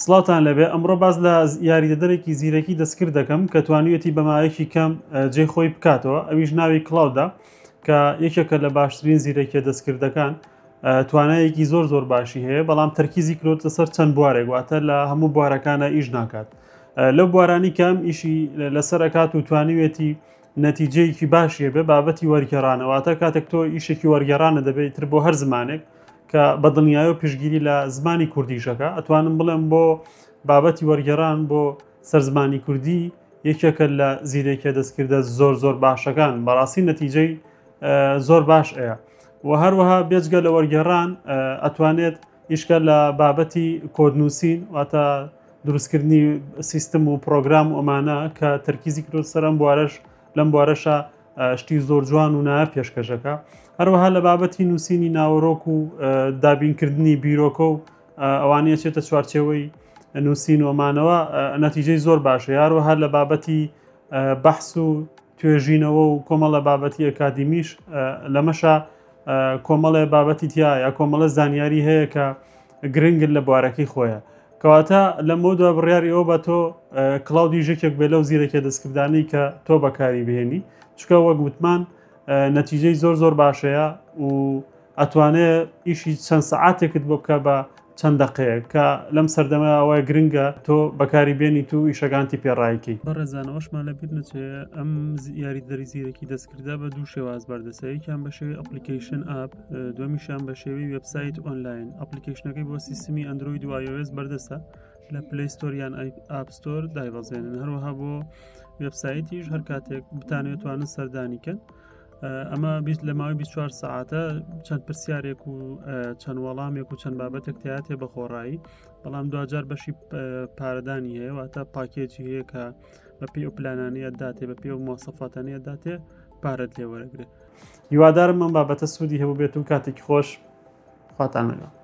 سڵاتان لەبێ ئەمڕۆ باز لە یاریدەدەرێکی زیرەکی دەستکرد دەکەم کە توانیوێتی بەمایەکی کەم جێ خۆی بکاتەوە. ئەویش ناوی کلااودا کە یەکێکە لە باشترین زیرەکیە دەستکردەکان، توانایەکی زۆر باشی هەیە، بەڵام تەرکیزی کرۆتە سەر چەند بوارێک، واتە لە هەموو بوارەکانە ئیش ناکات. لەو بوارانی کەم ئیشی لەسەرکات و توانیوێتی نەتیجەیەکی باشیە بێ بابەتی وەرگێڕانەواتە کاتێک تۆ ئیشێکی وەرگێڕانە دەبێت تر بۆ هەر زمانێک کە بە دڵنیایی و پشگیری لە زمانی کوردیشەکە. ئەتوانم بڵێم بۆ بابەتی وەرگێڕان بۆ سەرزمانی کوردی یەکێکە لە زیرێکە دەستکردە زۆر باشەکان، بەڕاستی نەتیجەی زۆر باش ئەیە. و هەروەها بێجگە لە وەرگێڕان ئەتوانێت ئیشکە لە بابەتی کۆدنووسین، واتە دروستکردنی سیستم و پرۆگرام و ئەمانە کە تەرکیزی کرۆ سەر لەم بوارەشە شتی زۆر جوان و نایە پێشکەشەکە. هەروەها لە بابەتی نووسینی ناوەڕۆک و دابینکردنی بیرۆکە و ئەوانەیە چێتە چوارچێوەی نووسین ومانەوە نەتیجەی زۆر باشە. هەروەها لە بابەتی بەحس و توێژینەوە و کۆمەڵە بابەتی ئەکادیمیش لەمەشە کۆمەڵێ بابەتی تایە، کۆمەڵە زانیاری هەیە کە گرنگن لە بوارەکەی خۆیە. کەواتە لە مۆدوە بڕیاری ئەوە بە تۆ کلااودی ژێکێک بێ لەو زیرەکە دەستکردانی کە تۆ بەکاری بهێنی، چکە وەک گوتمان نەتیجەی زۆر باشەیە و ئەتوانێت ئیشی چەند سەعاتێکت بۆ بکە بە چەند دقەیەک کە لەم سەردەمەوەی گرنگە تۆ بەکاری بێنیت و ئیشەکانتی پێڕایکی. بەڕێزانەوەشمان لەبیر نەچێ ئەم یاریدەری زیرەکی دەستکردا بە دوو شێواز بەردەسەریان بە شێوەی ئەپلیکیشن ئاپ، دومیشان بە شێوەی وێبسایت ئۆنلاین. ئەپلیکیشنەکەی بۆ سیستمی ئەندروید و iOS بەردەسە، لە پلی ستۆریان ئاپستۆر دایبەزێنن. هەروەها بۆ وێبسایتیش هەر کاتێک بتانێت توانن سەردانیکەن. ئەمە لە ماوەی 24 ساعاتە چەند پرسیارێک و چەند وەڵامێک و چەند بابەتێک تایاتێ بە خۆڕایی، بەڵام دوجار بەشی پارەدانی هەیە، واتە پاکێجی هەیە کە بە پێی و پلانانیە داتێ بە پێ و مۆسەفاتانیە داتێ پارەت لێ وەرەگرێت. هیوادارم ئەم بابەتە سوودی هەبوو بێت و کاتێکی خۆش خواتان لەگەڵ.